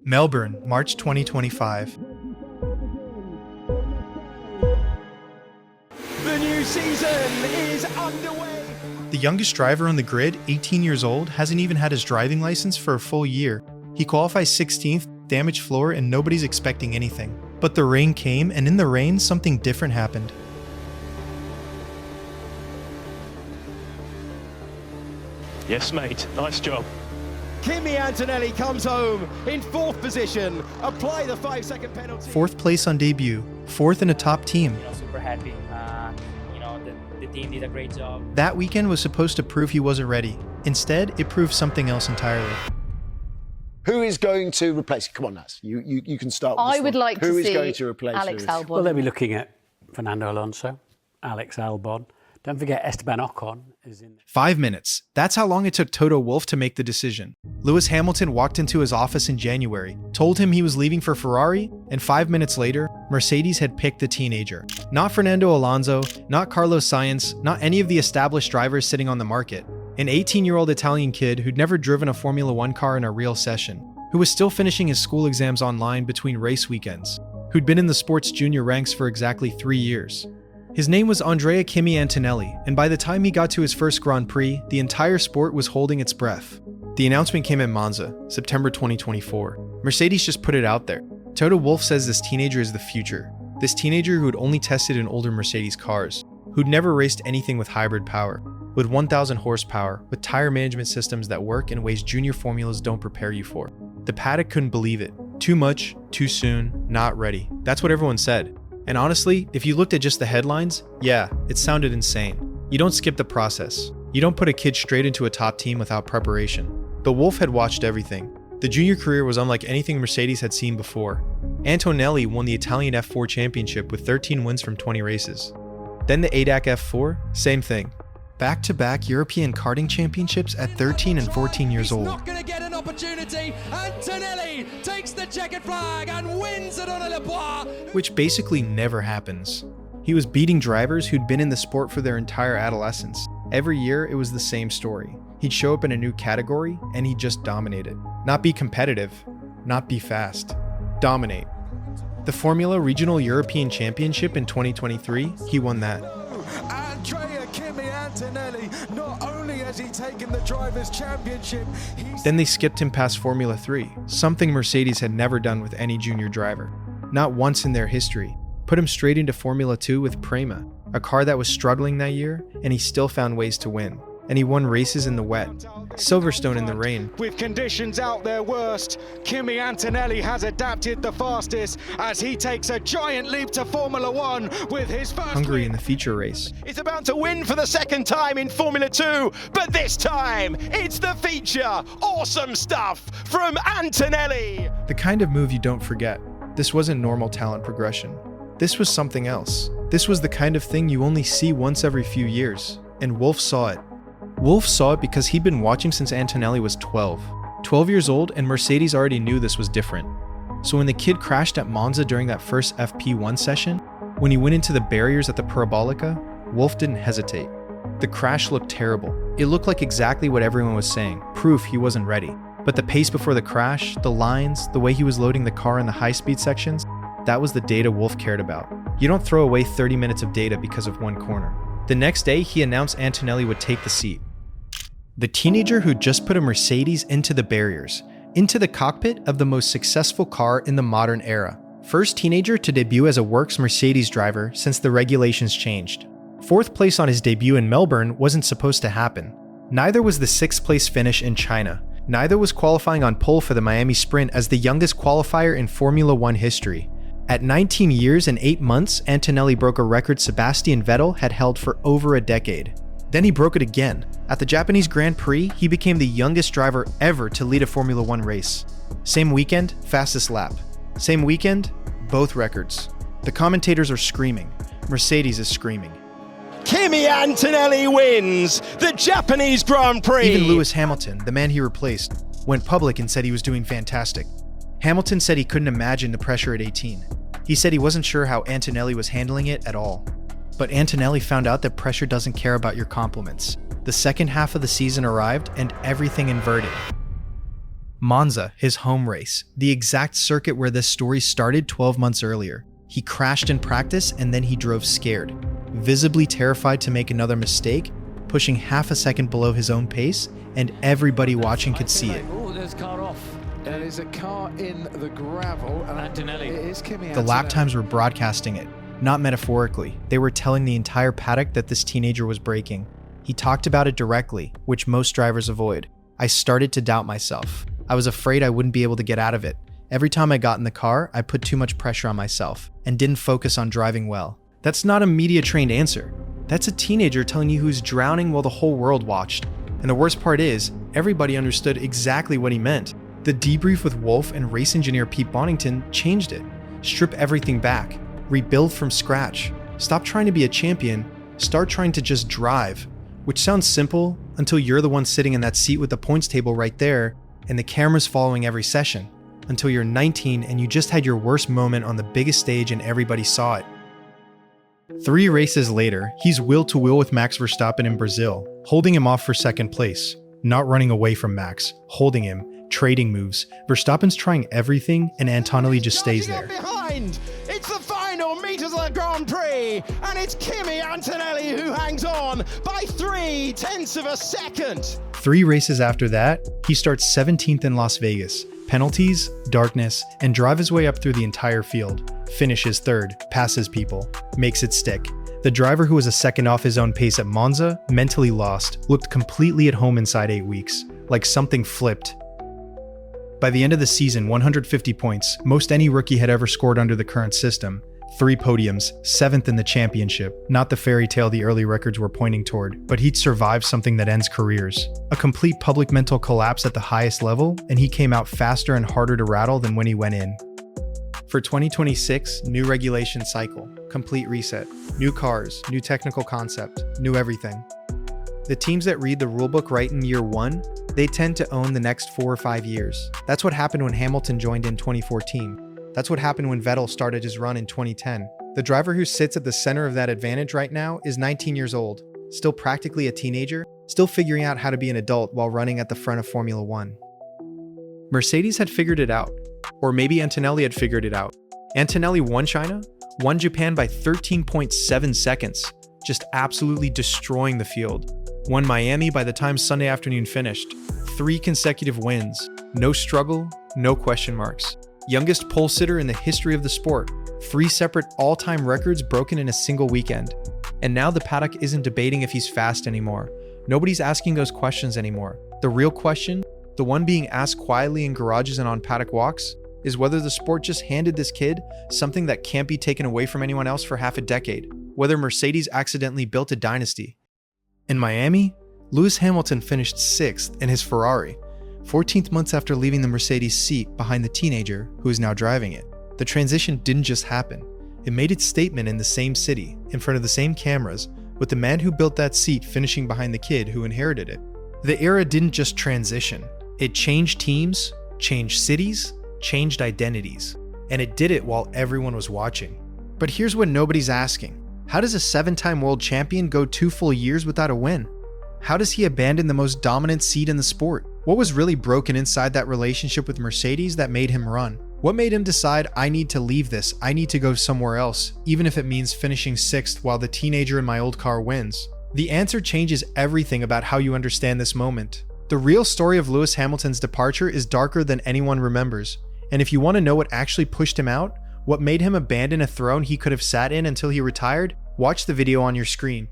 Melbourne, March 2025. The new season is underway. The youngest driver on the grid, 18 years old, hasn't even had his driving license for a full year. He qualifies 16th, damaged floor, and nobody's expecting anything. But the rain came, and in the rain, something different happened. Yes, mate. Nice job. Kimi Antonelli comes home in 4th position. Apply the 5-second penalty. 4th place on debut, 4th in a top team. Super happy. The team did a great job. That weekend was supposed to prove he wasn't ready. Instead, it proved something else entirely. Who is going to replace him? Come on, Naz. You can start with I would like Who to is see going to replace Alex Lewis? Albon. Well, they'll be looking at Fernando Alonso, Alex Albon. Don't forget Esteban Ocon is in there. 5 minutes. That's how long it took Toto Wolff to make the decision. Lewis Hamilton walked into his office in January, told him he was leaving for Ferrari, and 5 minutes later, Mercedes had picked the teenager. Not Fernando Alonso, not Carlos Sainz, not any of the established drivers sitting on the market. An 18-year-old Italian kid who'd never driven a Formula One car in a real session, who was still finishing his school exams online between race weekends, who'd been in the sport's junior ranks for exactly 3 years. His name was Andrea Kimi Antonelli, and by the time he got to his first Grand Prix, the entire sport was holding its breath. The announcement came at Monza, September 2024. Mercedes just put it out there. Toto Wolff says this teenager is the future. This teenager who had only tested in older Mercedes cars, who'd never raced anything with hybrid power, with 1,000 horsepower, with tire management systems that work in ways junior formulas don't prepare you for. The paddock couldn't believe it. Too much, too soon, not ready. That's what everyone said. And honestly, if you looked at just the headlines, yeah, it sounded insane. You don't skip the process. You don't put a kid straight into a top team without preparation. But Wolff had watched everything. The junior career was unlike anything Mercedes had seen before. Antonelli won the Italian F4 championship with 13 wins from 20 races. Then the ADAC F4, same thing. Back-to-back European karting championships at 13 and 14 years old. Not going to get an opportunity. Antonelli takes the checkered flag and wins at Onelebois. Which basically never happens. He was beating drivers who'd been in the sport for their entire adolescence. Every year, it was the same story. He'd show up in a new category, and he'd just dominate it. Not be competitive, not be fast. Dominate. The Formula Regional European Championship in 2023, he won that. Andrea Kimi Antonelli, not only has he taken the Drivers' Championship, Then they skipped him past Formula 3, something Mercedes had never done with any junior driver. Not once in their history. Put him straight into Formula 2 with Prema, a car that was struggling that year, and he still found ways to win. And he won races in the wet. Silverstone in the rain. With conditions out their worst, Kimi Antonelli has adapted the fastest as he takes a giant leap to Formula One with his first Hungary in win. the feature race. It's about to win for the second time in Formula 2, but this time it's the feature. Awesome stuff from Antonelli. The kind of move you don't forget. This wasn't normal talent progression. This was something else. This was the kind of thing you only see once every few years. And Wolff saw it. Wolff saw it because he'd been watching since Antonelli was 12. 12 years old, and Mercedes already knew this was different. So when the kid crashed at Monza during that first FP1 session, when he went into the barriers at the Parabolica, Wolff didn't hesitate. The crash looked terrible. It looked like exactly what everyone was saying, proof he wasn't ready. But the pace before the crash, the lines, the way he was loading the car in the high-speed sections, that was the data Wolff cared about. You don't throw away 30 minutes of data because of one corner. The next day, he announced Antonelli would take the seat. The teenager who just put a Mercedes into the barriers, into the cockpit of the most successful car in the modern era. First teenager to debut as a works Mercedes driver since the regulations changed. 4th place on his debut in Melbourne wasn't supposed to happen. Neither was the 6th place finish in China. Neither was qualifying on pole for the Miami Sprint as the youngest qualifier in Formula One history. At 19 years and 8 months, Antonelli broke a record Sebastian Vettel had held for over a decade. Then he broke it again. At the Japanese Grand Prix, he became the youngest driver ever to lead a Formula One race. Same weekend, fastest lap. Same weekend, both records. The commentators are screaming. Mercedes is screaming. Kimi Antonelli wins the Japanese Grand Prix. Even Lewis Hamilton, the man he replaced, went public and said he was doing fantastic. Hamilton said he couldn't imagine the pressure at 18. He said he wasn't sure how Antonelli was handling it at all. But Antonelli found out that pressure doesn't care about your compliments. The second half of the season arrived and everything inverted. Monza, his home race, the exact circuit where this story started 12 months earlier. He crashed in practice and then he drove scared, visibly terrified to make another mistake, pushing half a second below his own pace, and everybody watching could see it. Oh, there's car off. There is a car in the gravel. And Antonelli. It is Kimi The lap Antonelli. times were broadcasting it, not metaphorically. They were telling the entire paddock that this teenager was braking. He talked about it directly, which most drivers avoid. I started to doubt myself. I was afraid I wouldn't be able to get out of it. Every time I got in the car, I put too much pressure on myself and didn't focus on driving well. That's not a media-trained answer. That's a teenager telling you who's drowning while the whole world watched. And the worst part is, everybody understood exactly what he meant. The debrief with Wolff and race engineer Pete Bonington changed it. Strip everything back. Rebuild from scratch. Stop trying to be a champion. Start trying to just drive. Which sounds simple until you're the one sitting in that seat with the points table right there and the cameras following every session. Until you're 19 and you just had your worst moment on the biggest stage and everybody saw it. 3 races later, he's wheel-to-wheel with Max Verstappen in Brazil, holding him off for second place. Not running away from Max, holding him, trading moves. Verstappen's trying everything and Antonelli just stays there. Behind. It's the final meters of the Grand Prix, and it's Kimi Antonelli who hangs on by 0.3 of a second. 3 races after that, he starts 17th in Las Vegas. Penalties, darkness, and drive his way up through the entire field. Finishes 3rd, passes people, makes it stick. The driver who was a second off his own pace at Monza, mentally lost, looked completely at home inside 8 weeks, like something flipped. By the end of the season, 150 points, most any rookie had ever scored under the current system. 3 podiums, 7th in the championship, not the fairy tale the early records were pointing toward, but he'd survived something that ends careers. A complete public mental collapse at the highest level, and he came out faster and harder to rattle than when he went in. For 2026, new regulation cycle, complete reset, new cars, new technical concept, new everything. The teams that read the rulebook right in year 1, they tend to own the next 4 or 5 years. That's what happened when Hamilton joined in 2014. That's what happened when Vettel started his run in 2010. The driver who sits at the center of that advantage right now is 19 years old, still practically a teenager, still figuring out how to be an adult while running at the front of Formula 1. Mercedes had figured it out. Or maybe Antonelli had figured it out. Antonelli won China, won Japan by 13.7 seconds, just absolutely destroying the field. Won Miami by the time Sunday afternoon finished. 3 consecutive wins. No struggle, no question marks. Youngest pole sitter in the history of the sport. 3 separate all-time records broken in a single weekend. And now the paddock isn't debating if he's fast anymore. Nobody's asking those questions anymore. The real question, the one being asked quietly in garages and on paddock walks, is whether the sport just handed this kid something that can't be taken away from anyone else for half a decade. Whether Mercedes accidentally built a dynasty. In Miami, Lewis Hamilton finished 6th in his Ferrari, 14th months after leaving the Mercedes seat behind the teenager who is now driving it. The transition didn't just happen. It made its statement in the same city, in front of the same cameras, with the man who built that seat finishing behind the kid who inherited it. The era didn't just transition. It changed teams, changed cities, changed identities. And it did it while everyone was watching. But here's what nobody's asking. How does a 7-time world champion go 2 full years without a win? How does he abandon the most dominant seat in the sport? What was really broken inside that relationship with Mercedes that made him run? What made him decide, I need to leave this, I need to go somewhere else, even if it means finishing 6th while the teenager in my old car wins? The answer changes everything about how you understand this moment. The real story of Lewis Hamilton's departure is darker than anyone remembers. And if you want to know what actually pushed him out, what made him abandon a throne he could have sat in until he retired, watch the video on your screen.